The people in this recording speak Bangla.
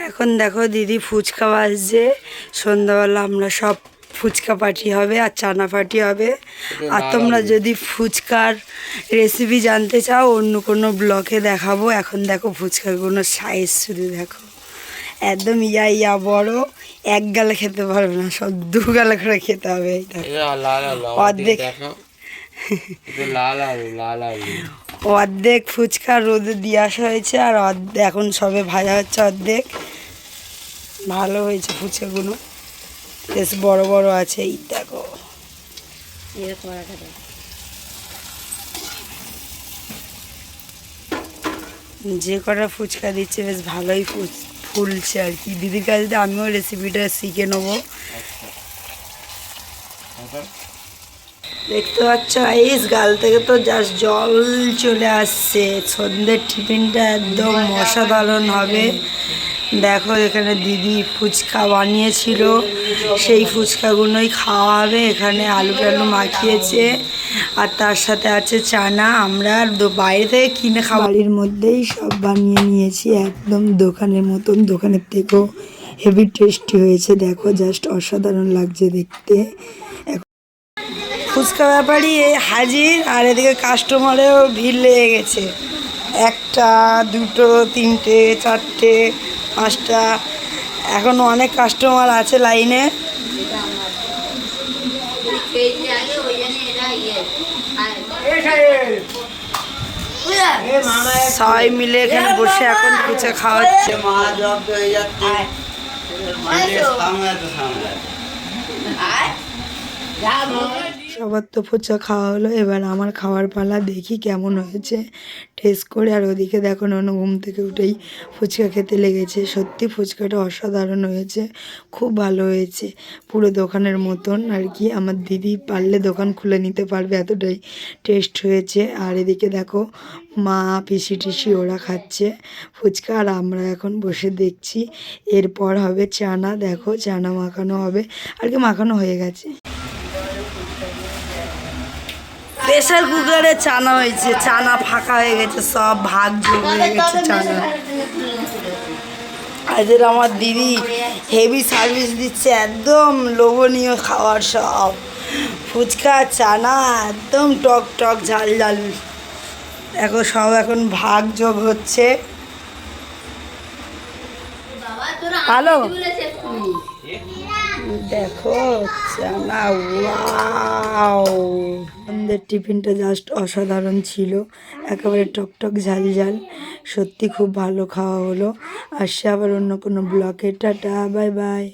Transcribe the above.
এখন দেখো দিদি ফুচকা ভাজছে। সন্ধ্যাবেলা আমরা সব ফুচকা পার্টি হবে আর চানা পার্টি হবে। আর তোমরা যদি ফুচকার রেসিপি জানতে চাও অন্য কোনো ব্লগে দেখাবো। এখন দেখো ফুচকাগুলোর সাইজ শুধু দেখো, একদম ইয়া বড়, এক গালে খেতে পারবে না, সব দু গালে করে খেতে হবে। অর্ধেক অর্ধেক ফুচকা রোদে দিয়ে আসা হয়েছে আর অর্ধেক এখন সবে ভাজা হচ্ছে অর্ধেক। ভালো হয়েছে ফুচকাগুলো, বেশ বড় বড় আছে। এই দেখো যে কটা ফুচকা দিচ্ছে বেশ ভালোই ফুলছে আর কি। দিদির কাছে আমিও রেসিপিটা শিখে নেবো। দেখতে পাচ্ছ আইস, গাল থেকে তো জাস্ট জল চলে আসছে। সন্ধ্যের টিফিনটা একদম অসাধারণ হবে। দেখো এখানে দিদি ফুচকা বানিয়েছিল, সেই ফুচকাগুলোই খাওয়া হবে। এখানে আলু টালু মাখিয়েছে আর তার সাথে আছে চানা। আমরা বাইরে থেকে কিনে খাবারের মধ্যেই সব বানিয়ে নিয়েছি, একদম দোকানের মতন। দোকানের থেকেও হেভি টেস্টি হয়েছে। দেখো জাস্ট অসাধারণ লাগছে দেখতে। ফুচকা ব্যাপারী হাজির আর এদিকে কাস্টমারেও ভিড় লেগে গেছে। একটা দুটো তিনটে চারটে পাঁচটা, এখনও অনেক কাস্টমার আছে লাইনে। সবাই মিলে এখানে বসে এখন ফুচকা খাওয়া হচ্ছে। সবার তো ফুচকা খাওয়া হলো, এবার আমার খাওয়ার পালা। দেখি কেমন হয়েছে, টেস্ট করে। আর ওদিকে দেখো ননু ঘুম থেকে উঠেই ফুচকা খেতে লেগেছে। সত্যি ফুচকাটা অসাধারণ হয়েছে, খুব ভালো হয়েছে, পুরো দোকানের মতন আর কি। আমার দিদি পারলে দোকান খুলে নিতে পারবে, এতটাই টেস্ট হয়েছে। আর এদিকে দেখো মা পিসি টিসি ওরা খাচ্ছে ফুচকা আর আমরা এখন বসে দেখছি। এরপর হবে চানা। দেখো চানা মাখানো হবে, আর কি মাখানো হয়ে গেছে। প্রেসার কুকারে চানা হয়েছে, চানা ফাঁকা হয়ে গেছে, সব ভাগ যোগ হয়ে গেছে চানা। আজের আমার দিদি হেভি সার্ভিস দিচ্ছে, একদম লোভনীয় খাবার। সব ফুচকা চানা একদম টক টক ঝাল ঝাল। দেখো সব এখন ভাগ যোগ হচ্ছে। ভালো দেখো চানা, ওয়াও! আমাদের টিফিনটা জাস্ট অসাধারণ ছিল, একেবারে টকটক ঝাল ঝাল। সত্যি খুব ভালো খাওয়া হলো। আসছে আবার অন্য কোনো ব্লকে। Tata, bye bye.